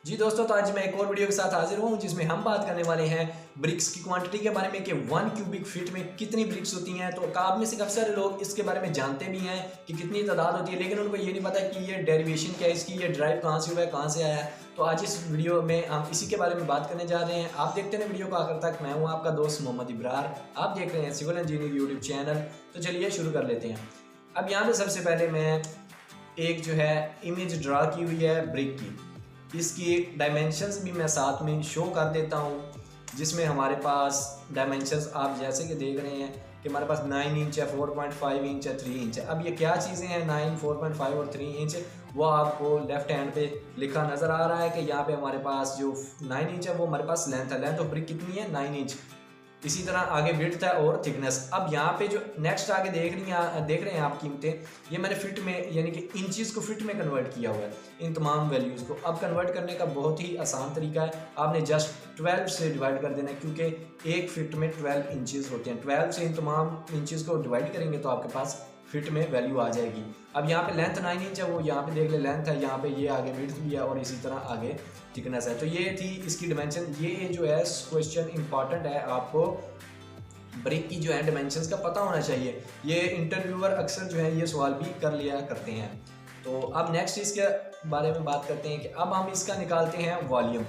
जी दोस्तों, तो आज मैं एक और वीडियो के साथ हाजिर हूँ जिसमें हम बात करने वाले हैं ब्रिक्स की क्वांटिटी के बारे में कि 1 क्यूबिक फीट में कितनी ब्रिक्स होती हैं। तो आप में से काफ़ी सारे लोग इसके बारे में जानते भी हैं कि कितनी तादाद होती है, लेकिन उनको ये नहीं पता कि ये डेरिवेशन क्या है इसकी, ये ड्राइव कहाँ से हुआ है, कहाँ से आया है। तो आज इस वीडियो में हम इसी के बारे में बात करने जा रहे हैं। आप देखते हैं वीडियो को आखिर तक। मैं हूँ आपका दोस्त मोहम्मद इब्रार, आप देख रहे हैं सिविल इंजीनियर यूट्यूब चैनल। तो चलिए शुरू कर लेते हैं। अब यहाँ पे सबसे पहले मैं एक जो है इमेज ड्रा की हुई है ब्रिक की, इसकी डायमेंशंस भी मैं साथ में शो कर देता हूँ, जिसमें हमारे पास डायमेंशंस आप जैसे कि देख रहे हैं कि हमारे पास 9 इंच है, 4.5 इंच है, 3 इंच है। अब ये क्या चीज़ें हैं 9, 4.5 और 3 इंच, वो आपको लेफ्ट हैंड पे लिखा नज़र आ रहा है कि यहाँ पे हमारे पास जो 9 इंच है वो हमारे पास लेंथ है। लेंथ ऑफ ब्रिक कितनी है? 9 इंच। इसी तरह आगे विड्थ है और थिकनेस। अब यहाँ पे जो नेक्स्ट आगे देख रहे हैं आप कीमतें, ये मैंने फिट में यानी कि इंचेस को फिट में कन्वर्ट किया हुआ है इन तमाम वैल्यूज़ को। अब कन्वर्ट करने का बहुत ही आसान तरीका है, आपने जस्ट 12 से डिवाइड कर देना है, क्योंकि एक फिट में 12 इंचेस होते हैं। 12 से इन तमाम इंचेस को डिवाइड करेंगे तो आपके पास फिट में वैल्यू आ जाएगी। अब यहाँ पे लेंथ 9 इंच है, वो यहाँ पे देख ले लेंथ है, यहाँ पे ये आगे विड्थ भी है और इसी तरह आगे थिकनेस है। तो ये थी इसकी डिमेंशन। ये जो है क्वेश्चन इंपॉर्टेंट है, आपको ब्रिक की जो है डिमेंशंस का पता होना चाहिए। ये इंटरव्यूअर अक्सर जो है ये सवाल भी कर लिया करते हैं। तो अब नेक्स्ट इसके बारे में बात करते हैं कि अब हम इसका निकालते हैं वॉल्यूम।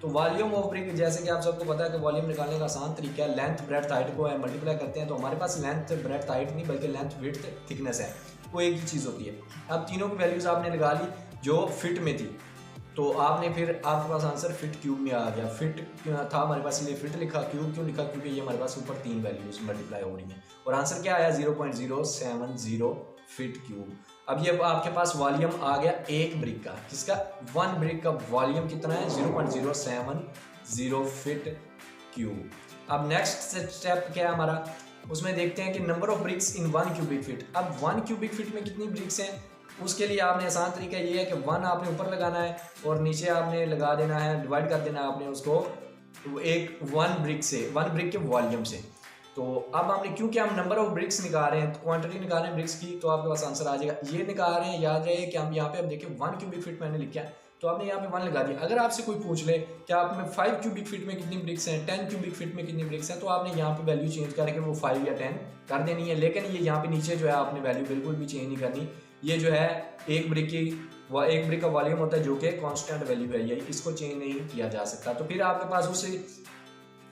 तो वॉल्यूम ऑफ ब्रिक, जैसे कि आप सबको पता है कि वॉल्यूम निकालने का आसान तरीका है, लेंथ ब्रेड्थ हाइट को मल्टीप्लाई करते हैं। तो हमारे पास लेंथ ब्रेड्थ हाइट नहीं बल्कि लेंथ विड्थ थिकनेस है, वो एक ही चीज़ होती है। अब तीनों की वैल्यूज़ आपने लगा ली जो फिट में थी, तो आपने फिर आपके पास आंसर फिट क्यूब में आ गया। फिट था हमारे पास इसलिए फिट लिखा, क्यूब क्यों लिखा? क्योंकि ये हमारे पास ऊपर 3 वैल्यूज मल्टीप्लाई हो रही हैं और आंसर क्या आया? 0.070 फिट क्यूब। अब ये आपके पास वॉल्यूम आ गया एक ब्रिक का, किसका? 1 ब्रिक का वॉल्यूम कितना है? 0.070 फिट क्यूब। अब नेक्स्ट स्टेप क्या है हमारा, उसमें देखते हैं कि number of BRICS in 1 cubic feet. अब 1 क्यूबिक फीट में कितनी ब्रिक्स हैं? उसके लिए आपने आसान तरीका ये है कि 1 आपने ऊपर लगाना है और नीचे आपने लगा देना है, डिवाइड कर देना है आपने उसको एक 1 ब्रिक से, 1 ब्रिक के वॉल्यूम से। तो अब हमने, क्योंकि हम नंबर ऑफ ब्रिक्स निकाल रहे हैं, क्वांटिटी निकाल रहे हैं ब्रिक्स की, तो आपके पास आंसर आ जाएगा। ये निकाल रहे हैं, याद रहे कि हम यहाँ पे अब देखिए 1 क्यूबिक फीट मैंने लिखा है, तो आपने यहाँ पे 1 लगा दिया। अगर आपसे कोई पूछ ले कि आप में 5 क्यूबिक फीट में कितनी ब्रिक्स हैं, 10 क्यूबिक फीट में कितनी ब्रिक्स हैं, तो आपने यहाँ पे वैल्यू चेंज करके वो 5 या 10 कर देनी है। लेकिन ये यहाँ पे नीचे जो है आपने वैल्यू बिल्कुल भी चेंज नहीं करनी। ये जो है एक ब्रिक का वॉल्यूम होता है जो कि कांस्टेंट वैल्यू है, ये इसको चेंज नहीं किया जा सकता। तो फिर आपके पास उसी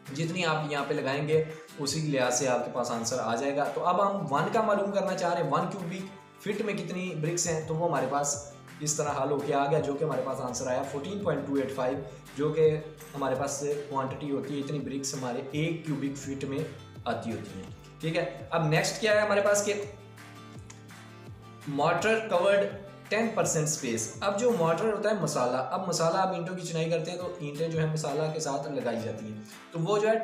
जितनी आप यहाँ पे लगाएंगे उसी लिहाज से आपके पास आंसर आ जाएगा। तो अब हम 1 का मालूम करना चाह रहे हैं, 1 क्यूबिक फीट में कितनी ब्रिक्स हैं, तो वो हमारे पास इस तरह हल होके आ गया, जो कि हमारे पास आंसर आया 14.285, जो कि हमारे पास क्वांटिटी होती है, इतनी ब्रिक्स हमारे 1 क्यूबिक फीट में आती होती हैं। ठीक है, अब नेक्स्ट क्या है हमारे पास के मोटर कवर्ड 10% स्पेस। अब जो मोटर होता है मसाला, अब मसाला आप ईंटों की चिनाई करते हैं तो ईंटें जो है मसाला के साथ लगाई जाती हैं, तो वो जो है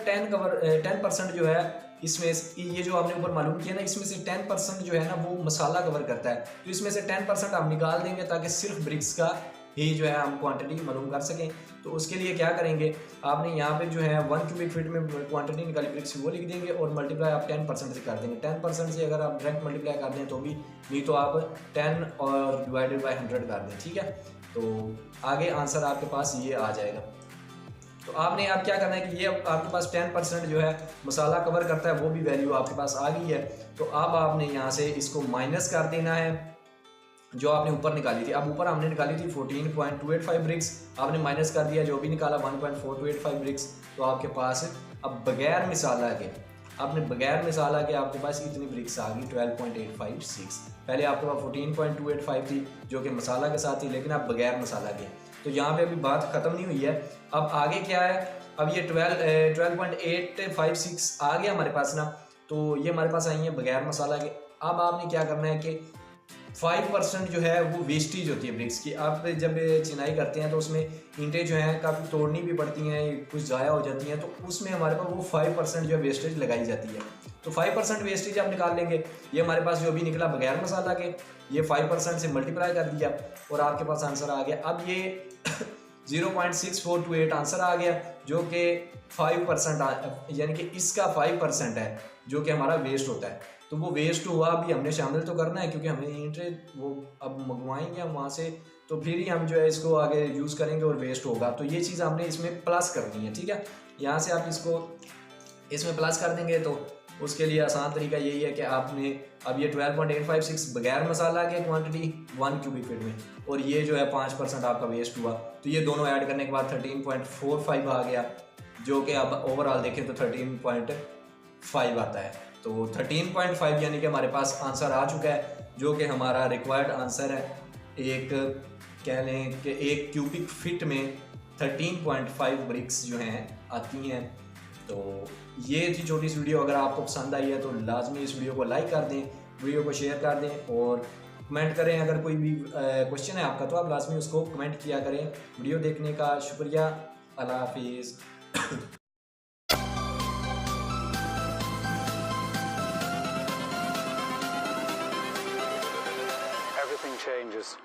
10% जो है इसमें, ये जो हमने ऊपर मालूम किया ना, इसमें से 10% जो है ना वो मसाला कवर करता है। तो इसमें से 10% हम निकाल देंगे ताकि सिर्फ ब्रिक्स का ही जो है हम क्वांटिटी मालूम कर सकें। तो उसके लिए क्या करेंगे, आपने यहाँ पे जो है 1 क्यूबिक फीट में क्वांटिटी निकाली ब्रिक्स वो लिख देंगे और मल्टीप्लाई आप 10% से कर देंगे। 10% से अगर आप डायरेक्ट मल्टीप्लाई कर दें तो भी, नहीं तो आप 10 और डिवाइडेड बाई 100 कर दें। ठीक है, तो आगे आंसर आपके पास ये आ जाएगा। तो आपने अब क्या करना है कि ये आपके पास 10% जो है मसाला कवर करता है, वो भी वैल्यू आपके पास आ गई है। तो अब आपने यहाँ से इसको माइनस कर देना है जो आपने ऊपर निकाली थी। अब ऊपर हमने निकाली थी 14.285 ब्रिक्स, आपने माइनस कर दिया, जो भी निकाला 1.4285 ब्रिक्स। तो आपके पास अब बगैर मिसाला के, आपने बगैर मिसाला के आपके पास इतनी ब्रिक्स आ गई 12.856। पहले आपके पास 14.285 थी जो कि मसाला के साथ थी, लेकिन अब बगैर मसाला के। तो यहाँ पे अभी बात ख़त्म नहीं हुई है, अब आगे क्या है, अब ये 12.856 आ गया हमारे पास ना, तो ये हमारे पास आई है बगैर मसाला के। अब आपने क्या करना है कि 5% जो है वो वेस्टेज होती है ब्रिक्स की। आप जब चिनाई करते हैं तो उसमें ईंटें जो हैं काफ़ी तोड़नी भी पड़ती हैं, कुछ ज़ाया हो जाती हैं, तो उसमें हमारे पास वो 5% जो है वेस्टेज लगाई जाती है। तो 5% वेस्टेज आप निकाल लेंगे। ये हमारे पास जो भी निकला बगैर मसाला के, ये 5% से मल्टीप्लाई कर दिया और आपके पास आंसर आ गया। अब ये 0.6428 आंसर आ गया, जो कि 5% यानी कि इसका 5% है जो कि हमारा वेस्ट होता है। तो वो वेस्ट हुआ, अभी हमने शामिल तो करना है क्योंकि हमें ईंटें वो अब मंगवाएंगे हम वहाँ से, तो फिर ही हम जो है इसको आगे यूज़ करेंगे और वेस्ट होगा। तो ये चीज़ हमने इसमें प्लस करनी है, ठीक है। यहाँ से आप इसको इसमें प्लस कर देंगे तो उसके लिए आसान तरीका यही है कि आपने अब ये 12.856 बगैर मसाला के क्वांटिटी 1 क्यूबिक फीट में, और ये जो है 5% आपका वेस्ट हुआ, तो ये दोनों ऐड करने के बाद 13.45 आ गया, जो कि अब ओवरऑल देखें तो 13.5 आता है। तो 13.5 यानी कि हमारे पास आंसर आ चुका है, जो कि हमारा रिक्वायर्ड आंसर है। एक कह लें कि 1 क्यूबिक फीट में 13.5 ब्रिक्स जो हैं आती हैं। तो ये थी छोटी सी वीडियो। अगर आपको पसंद आई है तो लाजमी इस वीडियो को लाइक कर दें, वीडियो को शेयर कर दें और कमेंट करें। अगर कोई भी क्वेश्चन है आपका तो आप लाजमी उसको कमेंट किया करें। वीडियो देखने का शुक्रिया। अल्लाह हाफिज़। Everything changes.